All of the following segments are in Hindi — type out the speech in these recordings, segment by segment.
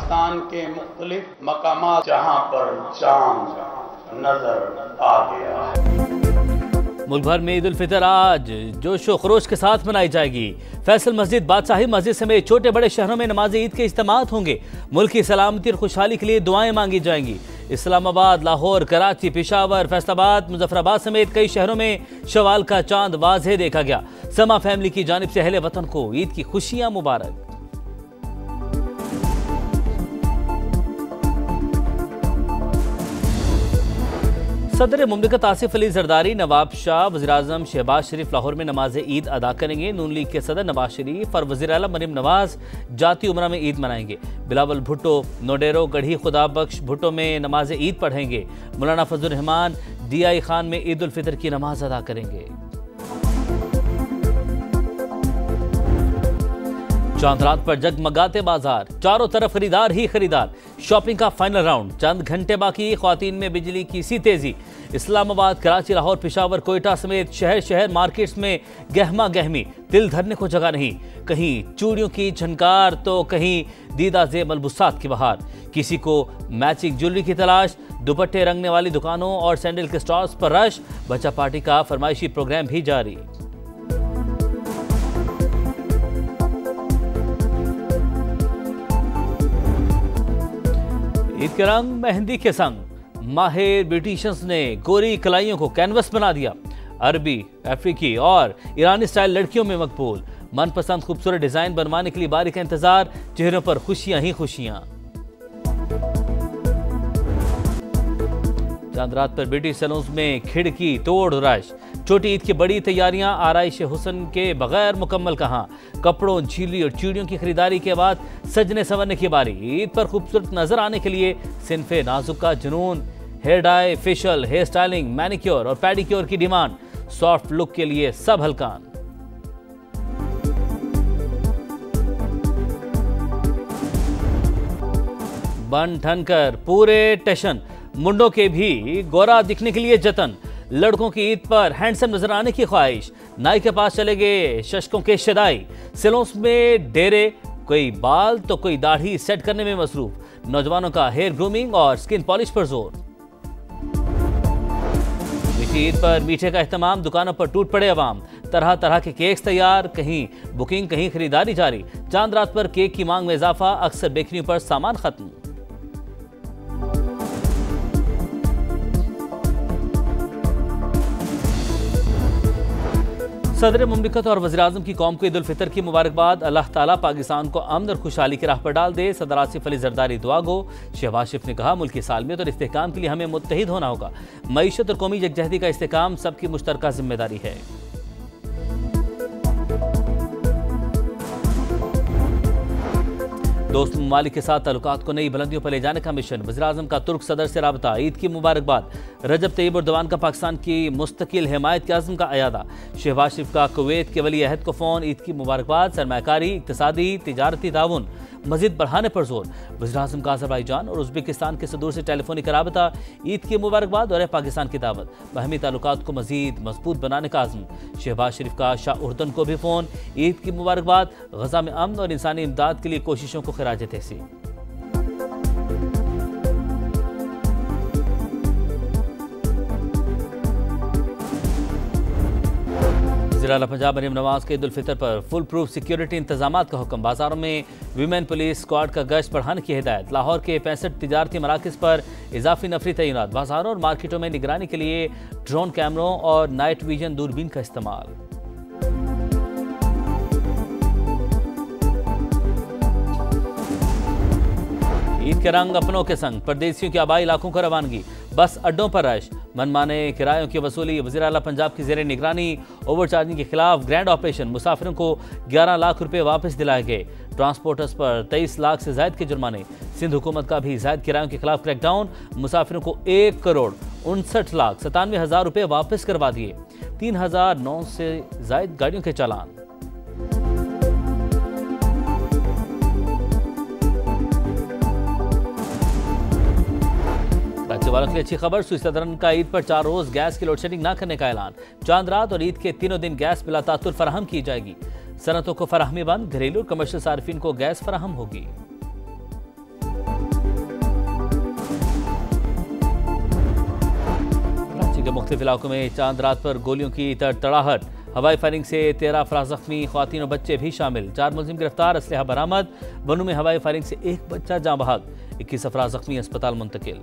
पाकिस्तान के मुख्तलिफ मकामात जहां पर चांद नजर आ गया है। मुल्क भर में ईद उल फितर आज जोशो खरोश के साथ मनाई जाएगी। फैसल मस्जिद, बादशाही मस्जिद समेत छोटे बड़े शहरों में नमाज ईद के इज्तिमात होंगे। मुल्क की सलामती और खुशहाली के लिए दुआएं मांगी जाएंगी। इस्लामाबाद, लाहौर, कराची, पेशावर, फैसलाबाद, मुजफ्फराबाद समेत कई शहरों में शवाल का चांद वाज़ेह देखा गया। समा फैमिली की जानिब से अहले वतन को ईद की खुशियां मुबारक। सदर मुमलिकत आसिफ अली जरदारी, नवाब शाह, वज़ीर-ए-आज़म शहबाज शरीफ लाहौर में नमाज ईद अदा करेंगे। नून लीग के सदर नवाज शरीफ और वज़ीर आला मरीम नवाज जाती उमरा में ईद मनाएंगे। बिलावल भुट्टो नोडेरो, गढ़ी खुदा बख्श भुट्टो में नमाज ईद पढ़ेंगे। मौलाना फजलुर रहमान DI खान में ईद उल फितर की नमाज अदा करेंगे। चांद रात पर जगमगाते बाजार, चारों तरफ खरीदार ही खरीदार। शॉपिंग का फाइनल राउंड, चंद घंटे बाकी, ख्वातीन में बिजली की सी तेजी। इस्लामाबाद, कराची, लाहौर, पेशावर, कोयटा समेत शहर शहर मार्केट्स में गहमा गहमी, दिल धरने को जगह नहीं। कहीं चूड़ियों की झनकार तो कहीं दीदा ज़ेब मलबूसात की बहार। किसी को मैचिंग ज्वेलरी की तलाश, दुपट्टे रंगने वाली दुकानों और सैंडल के स्टॉल्स पर रश। बच्चा पार्टी का फरमाइशी प्रोग्राम भी जारी। ईद के रंग मेहंदी के संग, माहिर ब्यूटिशियंस ने गोरी कलाइयों को कैनवस बना दिया। अरबी, अफ्रीकी और ईरानी स्टाइल लड़कियों में मकबूल। मनपसंद खूबसूरत डिजाइन बनवाने के लिए बारी का इंतजार, चेहरों पर खुशियां ही खुशियां। चांद रात पर ब्यूटी सैलून्स में खिड़की तोड़ रश। छोटी ईद की बड़ी तैयारियां आराइश हुस्न के बगैर मुकम्मल कहां। कपड़ों, झीली और चूड़ियों की खरीदारी के बाद सजने संवरने की बारी। ईद पर खूबसूरत नजर आने के लिए सिनफे नाजुक का जुनून। Hair dye, facial, hair styling, manicure और पेडिक्योर की डिमांड। सॉफ्ट लुक के लिए सब हलकान। बन ठन कर पूरे टेशन, मुंडों के भी गोरा दिखने के लिए जतन। लड़कों की ईद पर हैंडसम नजर आने की ख्वाहिश। नाई के पास चले गए शशकों के शदाई। सैलून्स में डेरे, कोई बाल तो कोई दाढ़ी सेट करने में मसरूफ। नौजवानों का हेयर ग्रूमिंग और स्किन पॉलिश पर जोर। मीठी ईद पर मीठे का एहतमाम, दुकानों पर टूट पड़े अवाम। तरह तरह के केक्स तैयार, कहीं बुकिंग कहीं खरीदारी जारी। चांद रात पर केक की मांग में इजाफा, अक्सर बेकरियों पर सामान खत्म। सदर मुमलिकत और वज़ीर-ए-आज़म की कौम को ईद उल फितर की मुबारकबाद। अल्लाह ताला पाकिस्तान को अमन और खुशहाली की राह पर डाल दे। सदर आसिफ अली जरदारी दुआ गो। शहबाज शरीफ ने कहा, मुल्क की सालमियत और इस्तेहकाम के लिए हमें मुत्तहिद होना होगा। मईशत और कौमी यकजहती का इस्तेहकाम सबकी मुश्तरका जिम्मेदारी है। दोस्त ममालिक के साथ ताल्लुकात को नई बुलंदियों पर ले जाने का मिशन। वज़ीर-ए-आज़म का तुर्क सदर से राबता, ईद की मुबारकबाद। रजब तैयब एर्दोगान का पाकिस्तान की मुस्तकिल हिमायत के अज़्म का अयादा। शहबाज शरीफ का कुवैत के वली अहद को फ़ोन, ईद की मुबारकबाद। सरमायाकारी, इक़्तिसादी, तिजारती ताउन मज़ीद बढ़ाने पर जोर। वज़ीर-ए-आज़म का अज़रबैजान और उज़्बेकिस्तान के सदूर से टेलीफोनिक राबता। ईद की मुबारकबाद और पाकिस्तान की दावत। बाहमी ताल्लुकात को मज़ीद मजबूत बनाने का आज़म। शहबाज शरीफ का शाह उर्दन को भी फ़ोन, ईद की मुबारकबाद। गज़ा में अमन और इंसानी इमदाद के लिए कोशिशों को खिराज तहसीन। वज़ीर आला पंजाब मरीम नवाज के ईद उल फितर पर फुल प्रूफ सिक्योरिटी इंतजामात का हुक्म। बाजारों में वीमेन पुलिस स्क्वाड का गश्त बढ़ाने की हिदायत। लाहौर के 65 तिजारती मराकज़ पर इजाफी नफरी तैनात। बाजारों और मार्केटों में निगरानी के लिए ड्रोन कैमरों और नाइट विजन दूरबीन का इस्तेमाल। ईद के रंग अपनों के संग, परदेसियों के आबाई इलाकों को रवानगी। बस अड्डों पर रश, मनमाने किरायों की वसूली। वज़ीर आला पंजाब की ज़ेर निगरानी ओवर चार्जिंग के खिलाफ ग्रैंड ऑपरेशन। मुसाफिरों को 11 लाख रुपए वापस दिलाए गए। ट्रांसपोर्टर्स पर 23 लाख से ज़ायद के जुर्माने। सिंध हुकूमत का भी ज़ायद किरायों के खिलाफ क्रैकडाउन। मुसाफिरों को 1,59,97,000 रुपए वापस करवा दिए। 3,009 से ज़ायद गाड़ियों के चालान। राज्य वालों के लिए अच्छी खबर। सुइसदरन का ईद पर 4 रोज गैस की लोड शेडिंग न करने का ऐलान। चांद रात और ईद के तीनों दिन गैस बिला तातुर फराहम की जाएगी। सनतों को फराहमी बंद, घरेलू कमर्शियल सार्फिन को गैस फराहम होगी। के मुख्तलिफ इलाकों में चांद रात पर गोलियों की तड़तड़ाहट, हवाई फायरिंग से 13 अफराद जख्मी, ख्वातीन और बच्चे भी शामिल। 4 मुलजिम गिरफ्तार, असलहा बरामद। बनू में हवाई फायरिंग से 1 बच्चा जाँ बहक, 21 अफराद जख्मी, अस्पताल मुंतकिल।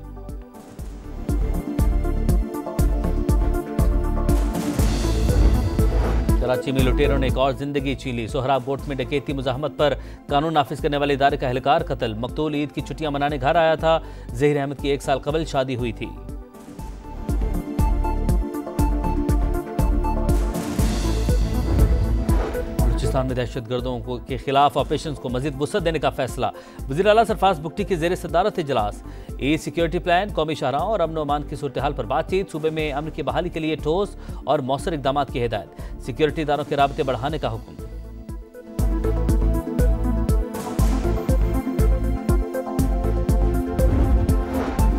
कराची में लुटेरों ने एक और जिंदगी छीन ली। सोहराब गोट में डकैती मुजाहमत पर कानून नाफिज करने वाले इदारे का एहलकार कत्ल। मकतूल ईद की छुट्टियां मनाने घर आया था। जहीर अहमद की 1 साल कबल शादी हुई थी। बलूचिस्तान में दहशतगर्दों के खिलाफ ऑपरेशन को मजीद वुसअत देने का फैसला। वज़ीर आला सरफराज बुगटी की ज़ेर सदारत इजलास। ई सिक्योरिटी प्लान, कौमी शाहराहों और अमन अमान की सूरत हाल पर बातचीत। सूबे में अमन की बहाली के लिए ठोस और मौसर इकदाम की हिदायत। सिक्योरिटी इदारों के राबते बढ़ाने का हुक्म।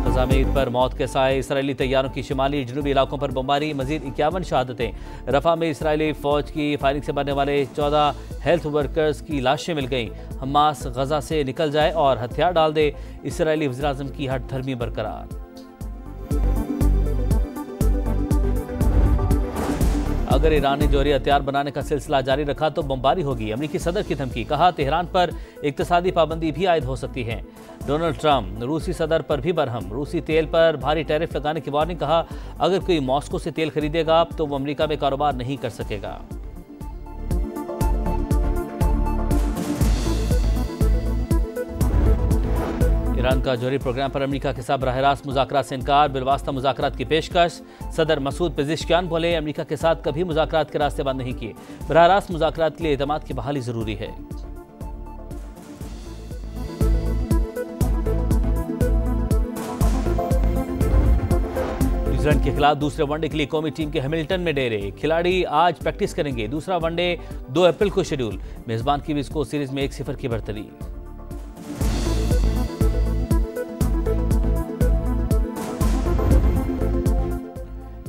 गजा में ईद पर मौत के साए, इसराइली तैयारों की शिमाली जनूबी इलाकों पर बमबारी, मजीद 51 शहादतें। रफा में इसराइली फौज की फायरिंग से मरने वाले 14 हेल्थ वर्कर्स की लाशें मिल गईं। हमास गजा से निकल जाए और हथियार डाल दे, इसराइली वज़ीर-ए-आज़म की हट धर्मी बरकरार। अगर ईरान ने जौहरी हथियार बनाने का सिलसिला जारी रखा तो बमबारी होगी। अमेरिकी सदर की धमकी, कहा तेहरान पर इक्तिसादी पाबंदी भी आयद हो सकती है। डोनाल्ड ट्रंप रूसी सदर पर भी बरहम, रूसी तेल पर भारी टैरिफ लगाने की वार्निंग, कहा अगर कोई मॉस्को से तेल खरीदेगा तो वो अमेरिका में कारोबार नहीं कर सकेगा। ईरान का जौहरी प्रोग्राम पर अमेरिका के साथ बराह रास्त मुज़ाकरात से इनकार, बिलवास्ता मुज़ाकरात की पेशकश। सदर मसूद पेज़ेश्कियान बोले अमेरिका के साथ कभी मुज़ाकरात के रास्ते बंद नहीं किए, बराह रास्त मुज़ाकरात के लिए एतमाद की बहाली जरूरी है। न्यूजीलैंड के खिलाफ दूसरे वनडे के लिए कौमी टीम के हैमिल्टन में डेरे। खिलाड़ी आज प्रैक्टिस करेंगे। दूसरा वनडे 2 अप्रैल को शेड्यूल। मेजबान की विस्को सीरीज में 1-0 की बढ़तरी।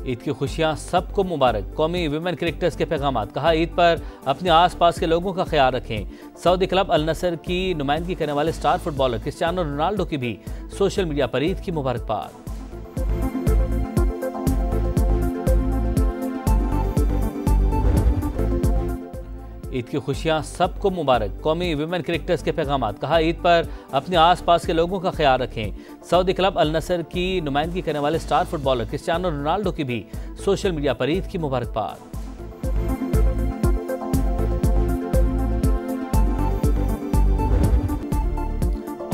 ईद की खुशियां सबको मुबारक। कौमी विमेन क्रिकेटर्स के पैगामात, कहा ईद पर अपने आसपास के लोगों का ख्याल रखें। सऊदी क्लब अल नसर की नुमाइंदगी करने वाले स्टार फुटबॉलर क्रिस्टियानो रोनाल्डो की भी सोशल मीडिया पर ईद की मुबारकबाद। ईद की खुशियां सबको मुबारक। कौमी विमेन क्रिकेटर्स के पैगामात, कहा ईद पर अपने आसपास के लोगों का ख्याल रखें। सऊदी क्लब अल नसर की नुमाइंदगी करने वाले स्टार फुटबॉलर क्रिस्टियानो रोनाल्डो की भी सोशल मीडिया पर ईद की मुबारकबाद।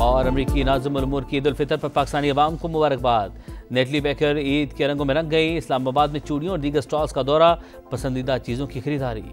और अमरीकी नाज़िम उल-उमूर की ईद उल फितर पर पाकिस्तानी अवाम को मुबारकबाद। नेटली बेकर ईद के रंगों में रंग गई। इस्लामाबाद में चूड़ियों और दीगर स्टॉल्स का दौरा, पसंदीदा चीज़ों की खरीदारी।